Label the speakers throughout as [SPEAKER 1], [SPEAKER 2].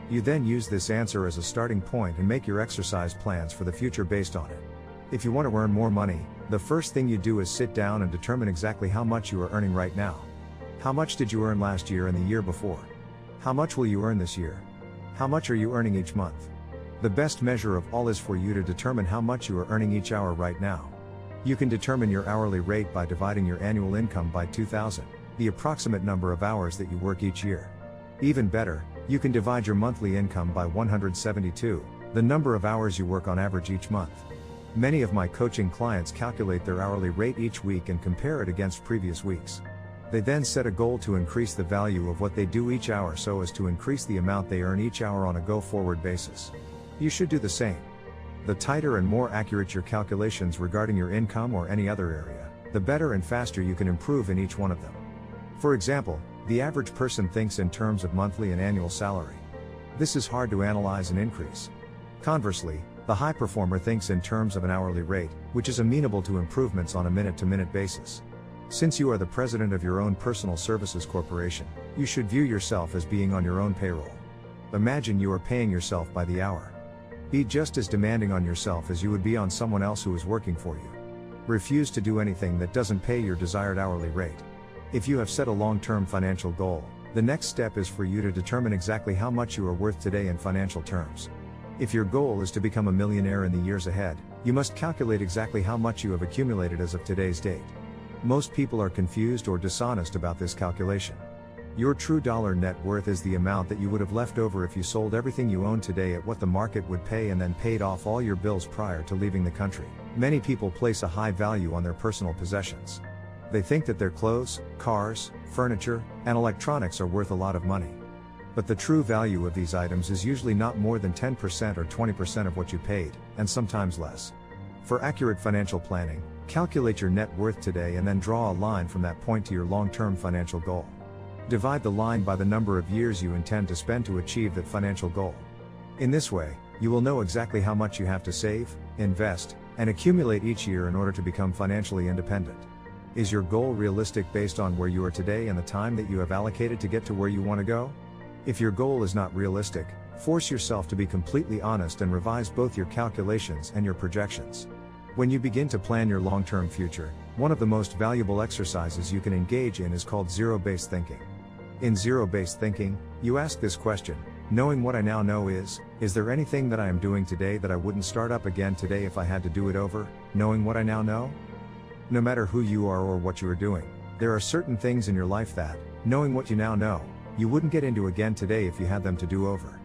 [SPEAKER 1] You then use this answer as a starting point and make your exercise plans for the future based on it. If you want to earn more money, the first thing you do is sit down and determine exactly how much you are earning right now. How much did you earn last year and the year before? How much will you earn this year? How much are you earning each month? The best measure of all is for you to determine how much you are earning each hour right now. You can determine your hourly rate by dividing your annual income by 2,000, the approximate number of hours that you work each year. Even better, you can divide your monthly income by 172, the number of hours you work on average each month. Many of my coaching clients calculate their hourly rate each week and compare it against previous weeks. They then set a goal to increase the value of what they do each hour so as to increase the amount they earn each hour on a go-forward basis. You should do the same. The tighter and more accurate your calculations regarding your income or any other area, the better and faster you can improve in each one of them. For example, the average person thinks in terms of monthly and annual salary. This is hard to analyze and increase. Conversely, the high performer thinks in terms of an hourly rate, which is amenable to improvements on a minute-to-minute basis. Since you are the president of your own personal services corporation, you should view yourself as being on your own payroll. Imagine you are paying yourself by the hour. Be just as demanding on yourself as you would be on someone else who is working for you. Refuse to do anything that doesn't pay your desired hourly rate. If you have set a long-term financial goal, the next step is for you to determine exactly how much you are worth today in financial terms. If your goal is to become a millionaire in the years ahead, you must calculate exactly how much you have accumulated as of today's date. Most people are confused or dishonest about this calculation. Your true dollar net worth is the amount that you would have left over if you sold everything you own today at what the market would pay and then paid off all your bills prior to leaving the country. Many people place a high value on their personal possessions. They think that their clothes, cars, furniture, and electronics are worth a lot of money. But the true value of these items is usually not more than 10% or 20% of what you paid, and sometimes less. For accurate financial planning, calculate your net worth today and then draw a line from that point to your long-term financial goal. Divide the line by the number of years you intend to spend to achieve that financial goal. In this way, you will know exactly how much you have to save, invest, and accumulate each year in order to become financially independent. Is your goal realistic based on where you are today and the time that you have allocated to get to where you want to go? If your goal is not realistic, force yourself to be completely honest and revise both your calculations and your projections. When you begin to plan your long-term future, one of the most valuable exercises you can engage in is called zero-based thinking. In zero-based thinking, you ask this question: knowing what I now know is there anything that I am doing today that I wouldn't start up again today if I had to do it over, knowing what I now know? No matter who you are or what you are doing, there are certain things in your life that, knowing what you now know, you wouldn't get into again today if you had them to do over.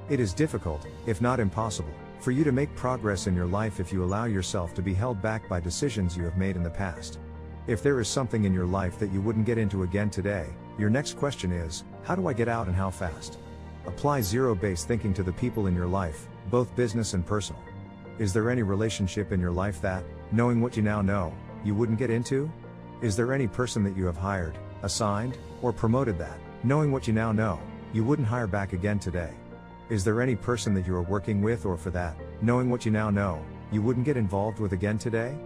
[SPEAKER 1] It is difficult, if not impossible, for you to make progress in your life if you allow yourself to be held back by decisions you have made in the past. If there is something in your life that you wouldn't get into again today, your next question is, how do I get out and how fast? Apply zero-based thinking to the people in your life, both business and personal. Is there any relationship in your life that, knowing what you now know, you wouldn't get into? Is there any person that you have hired, assigned, or promoted that, knowing what you now know, you wouldn't hire back again today? Is there any person that you are working with or for that, knowing what you now know, you wouldn't get involved with again today?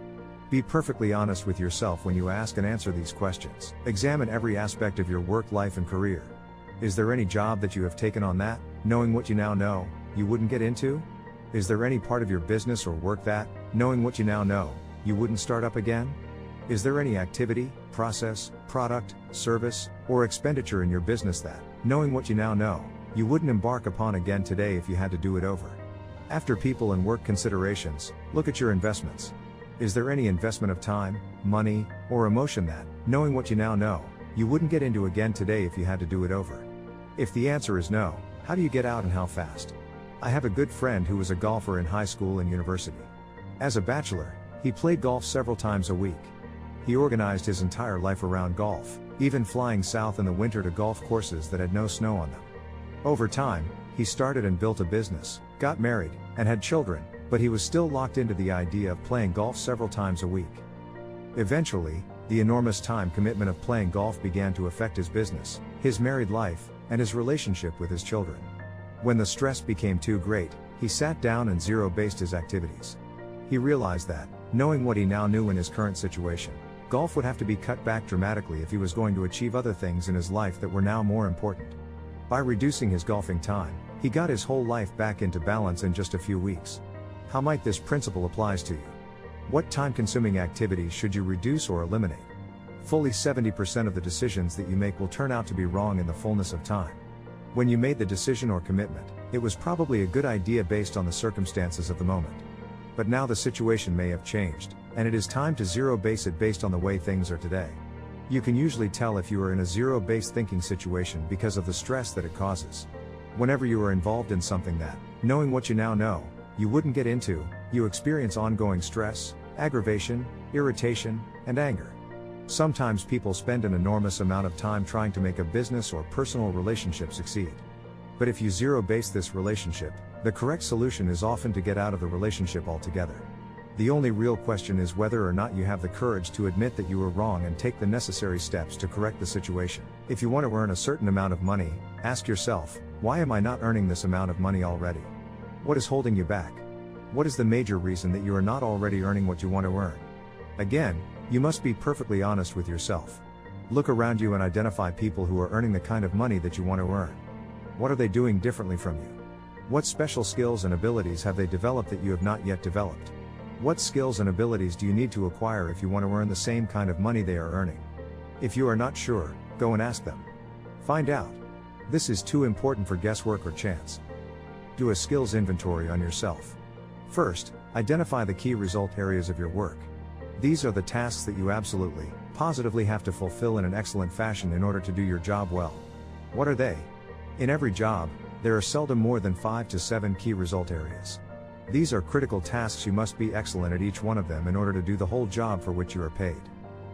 [SPEAKER 1] Be perfectly honest with yourself when you ask and answer these questions. Examine every aspect of your work life and career. Is there any job that you have taken on that, knowing what you now know, you wouldn't get into? Is there any part of your business or work that, knowing what you now know, you wouldn't start up again? Is there any activity, process, product, service, or expenditure in your business that, knowing what you now know, you wouldn't embark upon again today if you had to do it over? After people and work considerations, look at your investments. Is there any investment of time, money, or emotion that, knowing what you now know, you wouldn't get into again today if you had to do it over? If the answer is no, how do you get out and how fast? I have a good friend who was a golfer in high school and university. As a bachelor, he played golf several times a week. He organized his entire life around golf, even flying south in the winter to golf courses that had no snow on them. Over time, he started and built a business, got married, and had children, but he was still locked into the idea of playing golf several times a week. Eventually, the enormous time commitment of playing golf began to affect his business, his married life, and his relationship with his children. When the stress became too great, he sat down and zero-based his activities. He realized that, knowing what he now knew in his current situation, golf would have to be cut back dramatically if he was going to achieve other things in his life that were now more important. By reducing his golfing time, he got his whole life back into balance in just a few weeks. How might this principle apply to you? What time-consuming activities should you reduce or eliminate? Fully 70% of the decisions that you make will turn out to be wrong in the fullness of time. When you made the decision or commitment, it was probably a good idea based on the circumstances of the moment. But now the situation may have changed, and it is time to zero-base it based on the way things are today. You can usually tell if you are in a zero-based thinking situation because of the stress that it causes. Whenever you are involved in something that, knowing what you now know, you wouldn't get into, you experience ongoing stress, aggravation, irritation, and anger. Sometimes people spend an enormous amount of time trying to make a business or personal relationship succeed. But if you zero-base this relationship, the correct solution is often to get out of the relationship altogether. The only real question is whether or not you have the courage to admit that you were wrong and take the necessary steps to correct the situation. If you want to earn a certain amount of money, ask yourself, why am I not earning this amount of money already? What is holding you back? What is the major reason that you are not already earning what you want to earn? Again, you must be perfectly honest with yourself. Look around you and identify people who are earning the kind of money that you want to earn. What are they doing differently from you? What special skills and abilities have they developed that you have not yet developed? What skills and abilities do you need to acquire if you want to earn the same kind of money they are earning? If you are not sure, go and ask them. Find out. This is too important for guesswork or chance. Do a skills inventory on yourself. First, identify the key result areas of your work. These are the tasks that you absolutely, positively have to fulfill in an excellent fashion in order to do your job well. What are they? In every job, there are seldom more than 5 to 7 key result areas. These are critical tasks. You must be excellent at each one of them in order to do the whole job for which you are paid.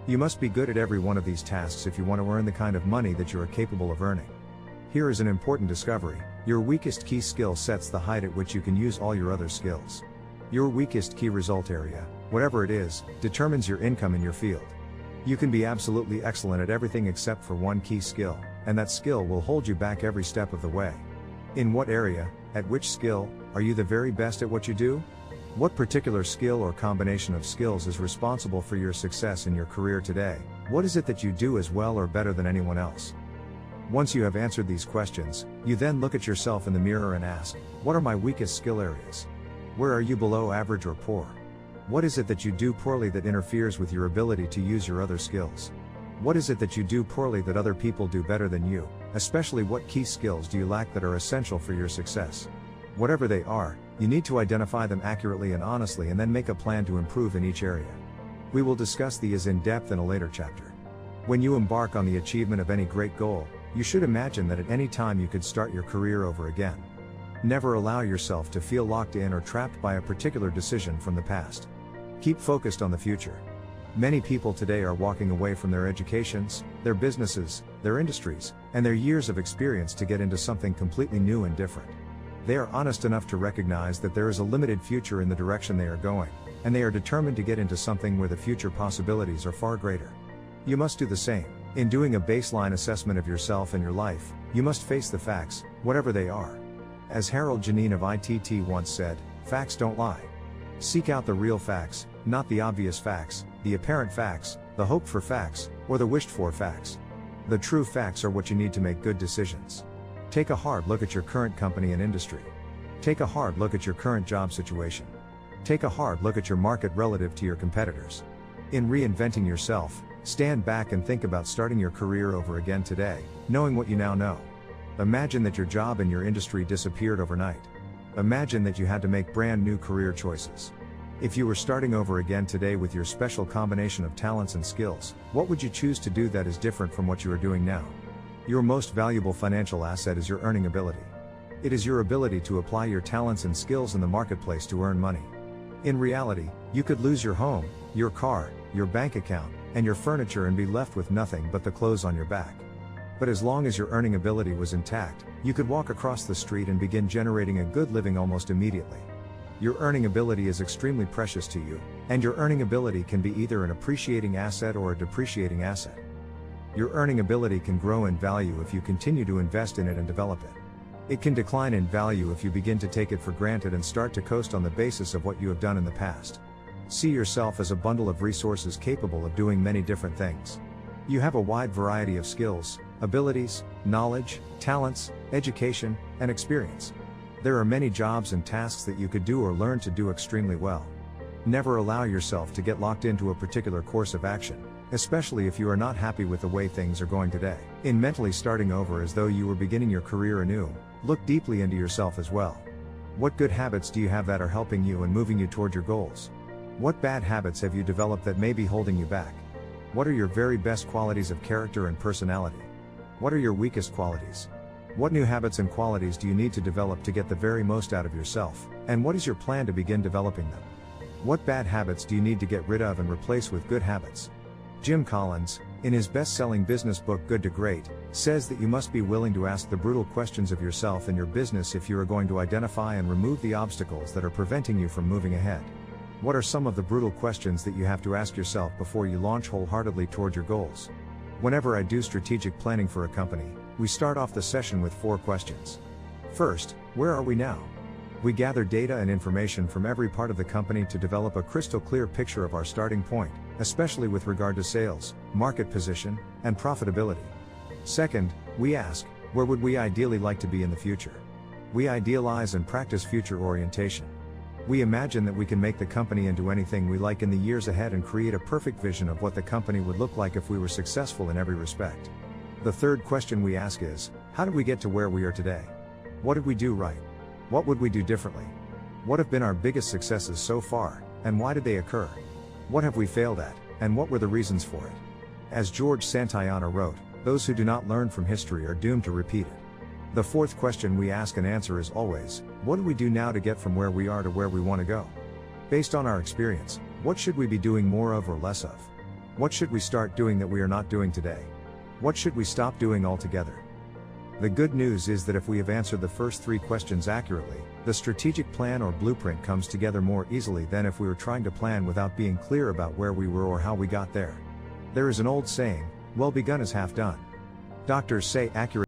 [SPEAKER 1] You must be good at every one of these tasks if you want to earn the kind of money that you are capable of earning. Here is an important discovery: your weakest key skill sets the height at which you can use all your other skills. Your weakest key result area, whatever it is, determines your income in your field. You can be absolutely excellent at everything except for one key skill, and that skill will hold you back every step of the way. In what area, at which skill, are you the very best at what you do? What particular skill or combination of skills is responsible for your success in your career today? What is it that you do as well or better than anyone else? Once you have answered these questions, you then look at yourself in the mirror and ask, what are my weakest skill areas? Where are you below average or poor? What is it that you do poorly that interferes with your ability to use your other skills? What is it that you do poorly that other people do better than you? Especially, what key skills do you lack that are essential for your success? Whatever they are, you need to identify them accurately and honestly and then make a plan to improve in each area. We will discuss these in depth in a later chapter. When you embark on the achievement of any great goal, you should imagine that at any time you could start your career over again. Never allow yourself to feel locked in or trapped by a particular decision from the past. Keep focused on the future. Many people today are walking away from their educations, their businesses, their industries, and their years of experience to get into something completely new and different. They are honest enough to recognize that there is a limited future in the direction they are going, and they are determined to get into something where the future possibilities are far greater. You must do the same. In doing a baseline assessment of yourself and your life, you must face the facts, whatever they are. As Harold Janine of ITT once said, facts don't lie. Seek out the real facts, not the obvious facts, the apparent facts, the hoped for facts, or the wished for facts. The true facts are what you need to make good decisions. Take a hard look at your current company and industry. Take a hard look at your current job situation. Take a hard look at your market relative to your competitors. In reinventing yourself, stand back and think about starting your career over again today, knowing what you now know. Imagine that your job in your industry disappeared overnight. Imagine that you had to make brand new career choices. If you were starting over again today with your special combination of talents and skills, what would you choose to do that is different from what you are doing now? Your most valuable financial asset is your earning ability. It is your ability to apply your talents and skills in the marketplace to earn money. In reality, you could lose your home, your car, your bank account, and your furniture and be left with nothing but the clothes on your back. But as long as your earning ability was intact, you could walk across the street and begin generating a good living almost immediately. Your earning ability is extremely precious to you, and your earning ability can be either an appreciating asset or a depreciating asset. Your earning ability can grow in value if you continue to invest in it and develop it. It can decline in value if you begin to take it for granted and start to coast on the basis of what you have done in the past. See yourself as a bundle of resources capable of doing many different things. You have a wide variety of skills, abilities, knowledge, talents, education, and experience. There are many jobs and tasks that you could do or learn to do extremely well. Never allow yourself to get locked into a particular course of action, especially if you are not happy with the way things are going today. In mentally starting over as though you were beginning your career anew, look deeply into yourself as well. What good habits do you have that are helping you and moving you toward your goals? What bad habits have you developed that may be holding you back? What are your very best qualities of character and personality? What are your weakest qualities? What new habits and qualities do you need to develop to get the very most out of yourself, and what is your plan to begin developing them? What bad habits do you need to get rid of and replace with good habits? Jim Collins, in his best-selling business book Good to Great, says that you must be willing to ask the brutal questions of yourself and your business if you are going to identify and remove the obstacles that are preventing you from moving ahead. What are some of the brutal questions that you have to ask yourself before you launch wholeheartedly toward your goals? Whenever I do strategic planning for a company, we start off the session with 4 questions. First, where are we now? We gather data and information from every part of the company to develop a crystal clear picture of our starting point, especially with regard to sales, market position, and profitability. Second, we ask, where would we ideally like to be in the future? We idealize and practice future orientation. We imagine that we can make the company into anything we like in the years ahead and create a perfect vision of what the company would look like if we were successful in every respect. The third question we ask is, how did we get to where we are today? What did we do right? What would we do differently? What have been our biggest successes so far, and why did they occur? What have we failed at, and what were the reasons for it? As George Santayana wrote, those who do not learn from history are doomed to repeat it. The fourth question we ask and answer is always, what do we do now to get from where we are to where we want to go? Based on our experience, what should we be doing more of or less of? What should we start doing that we are not doing today? What should we stop doing altogether? The good news is that if we have answered the first 3 questions accurately, the strategic plan or blueprint comes together more easily than if we were trying to plan without being clear about where we were or how we got there. There is an old saying, well begun is half done. Doctors say accurate